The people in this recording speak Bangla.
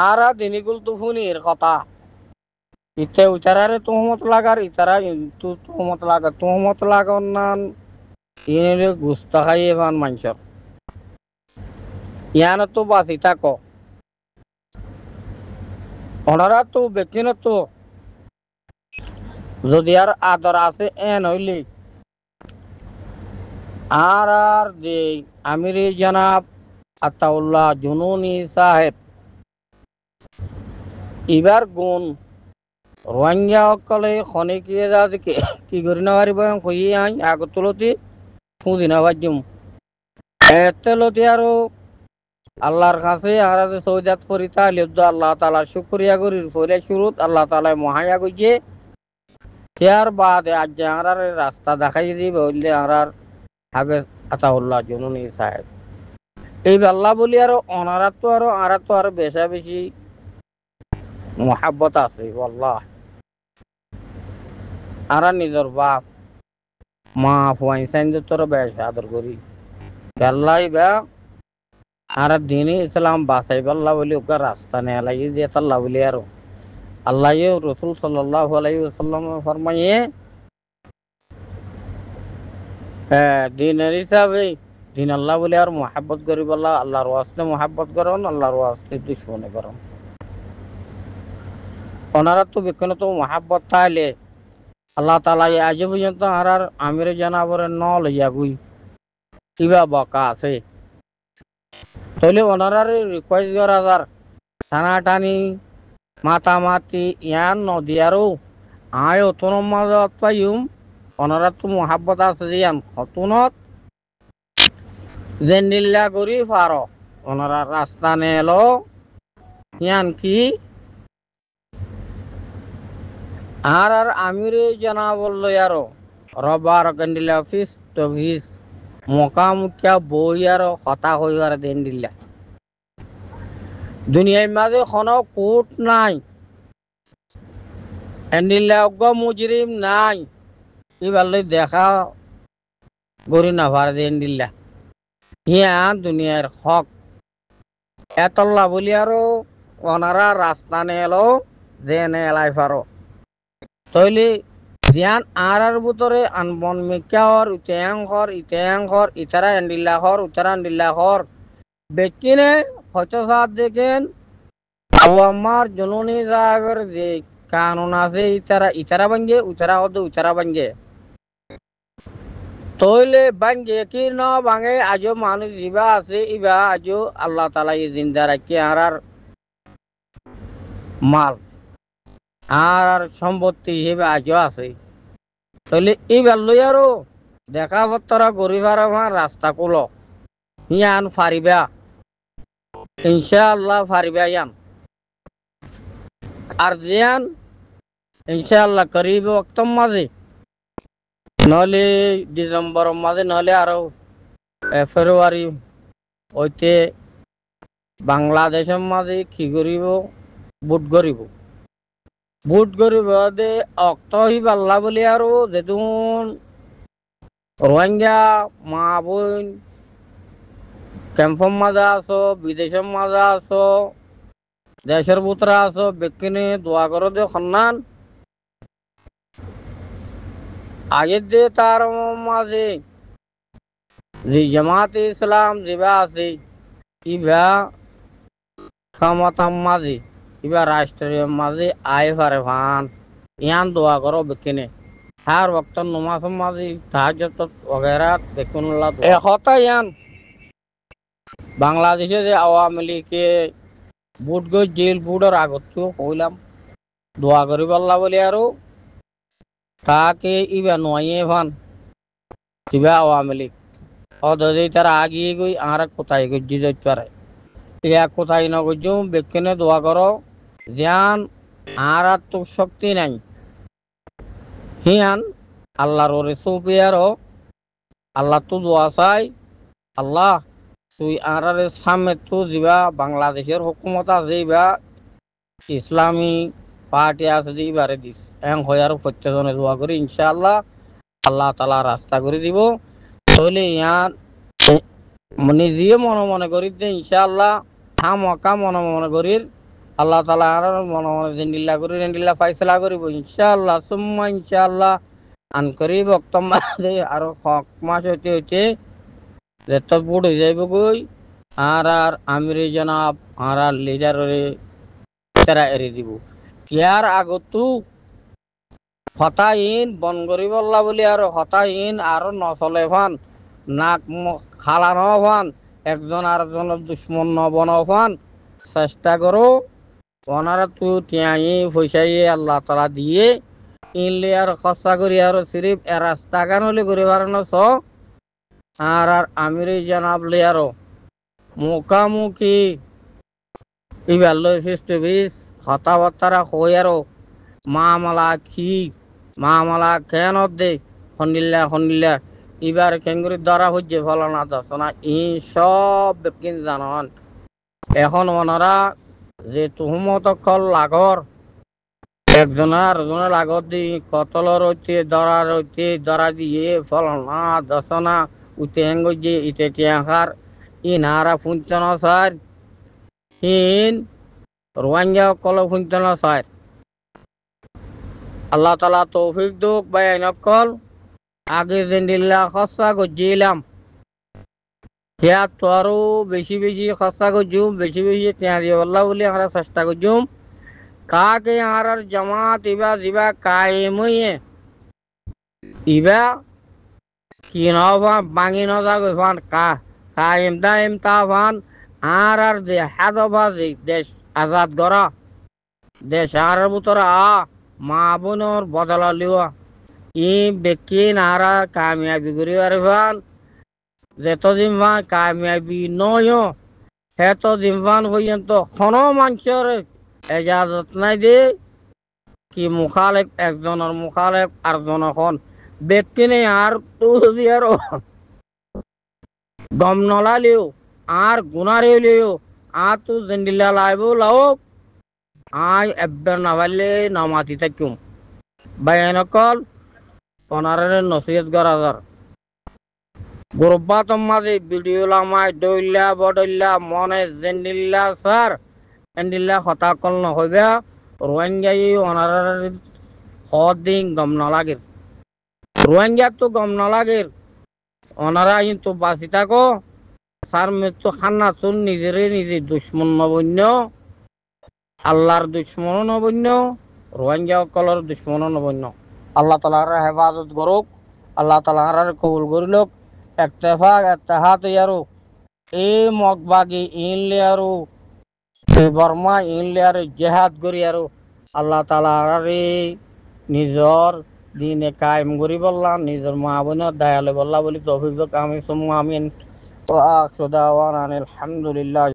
আর দিনিকুল তুফুনির কথা ইতে উচারারে তুহমত লাগার ইতারা কিন্তু তুহমত লাগার নান ইনে গুস্তা খাইয়ে পান মানুষের ইয়ানো তো বাঁচি থাক ওনারা তো বেকিন তো যদি আর আদর আছে এন হইলে আর যে আমির জনাব আতাউল্লাহ জুনুনি সাহেব এবার গুণ রোহিঙ্গা সকলে খনিকিয়ে যাকে কি করি না পারিব কই আই আগতলতি ফুদিনা বাজুম এতেলতি আরো আল্লাহর কাছে আর সৌজাত ফরিতা লিব্দ আল্লাহ তাআলা শুকরিয়া করি ফলে শুরুত আল্লাহ তাআলা মহায়া কইছে ইয়ার বাদে আজ আর রাস্তা দেখাই দিব বললে আর হাবে আতাউল্লাহ জুনুনি সাহেব এই আল্লাহ বলি আর তো আর বেশা বেশি মোহাব্বত আছে আল্লাহ আর নিজের বাপ মা ফুয়াইন তোর বেশ আদর করি আল্লাহ বা আর দিন ইসলাম বাসাই আল্লাহ বলি ওকে রাস্তা নেই লাগিয়ে দিয়ে আল্লাহ বলি আর আল্লাহ রসুল সাল্লাল্লাহু আলাইহি ওয়াসাল্লাম ফরমাইয়ে দিনের হিসাবে দিন আল্লাহ বলে আর মোহাব্বত করিব আল্লাহ আল্লাহর ওয়াস্তে মোহাব্বত করুন আল্লাহর ওয়াস্তে দুশ্মনী করুন ওনারা তো বিক্ষণ তো মোহাব্বত তাইলে আল্লাহ তাআলা আজ পর্যন্ত আর আমির জানাবরের ন লইয়া গুই কিবা বকা আছে তাহলে ওনারা রিকোয়েস্ট করা যার টানাটানি মাতামাতি ইয়ান নদিয়ারও আয় অতন মাজত পাইম ওনারা তো মোহাব্বত আছে ইয়ান হতুনত যে নীলা করি পার ওনারা রাস্তা নেলো ইয়ান কি আর আমিরে জানা বললো আরো রবার গন্ডিলা অফিস টফিস মোকামুখিয়া বই আরো হতা হইবার দেন দিলা দুনিয়ার মাঝে কোনো কোর্ট নাই এন্ডিলা অজ্ঞ মুজরিম নাই এবার দেখা গরি না ভার দেন দিলা ইয়া দুনিয়ার হক এতল্লা বলি আরো ওনারা রাস্তা নেলো যে নে এলাই পারো তইলে জিয়ান আর ভিতরে আনবন মিকার ইতেয়াংখর ইতারা এন্ডিল্লাখর উতারা এন্ডিল্লাখর বেকিনে হয়তো সাথ দেখেন ও আমার জননী সাহেবের যে কানুন আছে ইতারা বাঞ্জে উতারা হতো উতারা বাঞ্জে তইলে বাঞ্জে কি ন ভাঙে আজও মানুষ জিবা আছে ইবা আজও আল্লাহ তাআলা জিন্দা রাখি আর মাল আর সম্পত্তি হিসেবে আজও আছে তাহলে এইবার লই আরো দেখা পত্তরা গরিবার আমার রাস্তা কুলো ইয়ান ফারিবা ইনশাআল্লাহ ফারিবা ইয়ান আর জিয়ান ইনশাআল্লাহ করিব অক্টোবর মাঝে নহলে ডিসেম্বর মাঝে নহলে আরো ফেব্রুয়ারি ওইতে বাংলাদেশের মাঝে কি করিব বুট করিব দে অক্ত হি পাল্লা বলি আৰু যেতুন রোহিঙ্গা মা বোন ক্যাম্পের মাঝে আছো বিদেশের মাঝে আছো দেশের ভিতরে আছো বেকিনে দোয়া করো দে সন্ধান আগে দে তার মাঝে যে জামাতে ইসলাম যেবা আছে ইবা ক্ষমতার মাঝে ইবা রাষ্ট্রের মাঝে আয় পারে ভান ইয়ান দোয়া করো বেকিনে हर वक्त नमाज माजी ताहज्जुद वगैरह बेकुनुल्लाह হতা ইয়ান বাংলাদেশে যে আওয়ামী লীগে বুট গই জেল বুটর আগত হইলাম দোয়া করি আল্লাহ বলি আৰু তাকে ইবা নয়ে ভান কিবা আওয়ামী লীগ অদে তারা আগিয়ে গই আর কোথায় গই যেতে পারে ইয়া কোথায় না গজু বেকনে দোয়া করো জ্ঞান আর তো শক্তি নাই হিয়ান আল্লাহর ওরে সুপিয়ারো আল্লাহ তো দোয়া চাই আল্লাহ তুই আর সামনে তো দিবা বাংলাদেশের হুকুমত আছে বা ইসলামী পার্টি আছে দিবারে দিস এং হয় আর প্রত্যেকজনে দোয়া করি ইনশাআল্লাহ আল্লাহ তাআলা রাস্তা করে দিব তাহলে ইয়ার নিজে মনে মনে করি ইনশাআল্লাহ হামকা মনে মনে করি আল্লাহ তালা আর মনে মনে জেন্ডিল্লা করি রেন্ডিল্লা ফাইসলা করিব ইনশাআল্লাহ সুম্মা ইনশাআল্লাহ আন করি বক্তব্য আর হক মাস হইতে হইতে যেত বুট হয়ে যাইব গই আর আমির জনাব আর লিডারে তেরা এরি দিব ইয়ার আগতো হতাহীন বন করি বললা বলি আর হতাহীন আর নচলে ফান নাক খালা ন ফান একজন আরেকজনের দুশ্মন নবন ফান চেষ্টা করো ওনারা তো টিয়াই পয়সাই আল্লাহ তালা দিয়ে ইনলে আর খরচা করি আর সিরিফ এ রাস্তা গান হলে করে পারানো চ আর আমির জানাবলে আরো মুখামুখি ইবার লই ফিস টু ফিস কথাবার্তা কই আরো মামলা কি মামলা কেন দে খন্ডিল্লা এবার কেঙ্গুরি ধরা হচ্ছে ফলনা দর্শনা ই সব ব্যক্তি জানন এখন ওনারা যে তুহমত কল লাগর একজনের লাগর দি কতলর হইতে ধরা দিয়ে ফলনা দর্শনা উঠে যে ইতে টিয়াখার ইনারা ফুঞ্চন সার ইন রোয়াঙ্গা কল ফুঞ্চন সার আল্লাহ তালা তৌফিক দুক বাই নকল আগে জেন্দিল্লা খসা গজিলাম সেয়া তো আরো বেশি খসা গজুম বেশি তিয়া দিয়ে বললা বলে আমরা চেষ্টা করছুম কাকে আর জামাত ইবা দিবা কায়েম হইয়ে ইবা কি নভান বাঙি নজা গফান কায়েম দায়েম তাফান আর যে হাদফা দেশ আজাদ করা দেশ আর ভিতরে মা বোনের বদলা লিওয়া ই ব্যক্তি নারা কামিয়াবি করি পারিবান যতদিন ভান কামিয়াবি নয় সেতদিন ভান পর্যন্ত কোনো মানুষের এজাজত নাই দে কি মুখালেফ একজনের মুখালেফ আরেকজন এখন ব্যক্তি নেই আর তো যদি আরো গম নলালিও আর গুনারে লিও আর তো জেন্ডিল্লা লাইব লাও আই এব্বার না পারলে নামাতি থাকিম বায়ানকল ওনারে নসিহত করা যার গুরবাতম মাঝে ভিডিও লামাই দইল্লা বডইল্লা মনে জেন্ডিল্লা স্যার এন্ডিল্লা হতা কল নহইবা রোহিঙ্গাই ওনারে দিন গম নালাগে রোহিঙ্গা তো গম নালাগে ওনারা কিন্তু বাঁচি থাকো স্যার মৃত্যু খান্না চুন নিজে দুশ্মন নবন্য আল্লাহর দুশ্মন নবন্য রোহিঙ্গা কলর দুশ্মন নবন্য আল্লাহ তালার হেফাজত করুক আল্লাহ তালার কবুল করিলক একতেফাক এতেহাত ইয়ারো এই মগবাগি ইনলে আরো বর্মা ইনলে আর জেহাদ করি আরো আল্লাহ তালার নিজর দিনে কায়েম করি বললা নিজের মা বোনের দায়ালে বললা বলি তৌফিক আমি সুম্মা আমিন ওয়া আখিরু দাওয়ানা আলহামদুলিল্লাহ।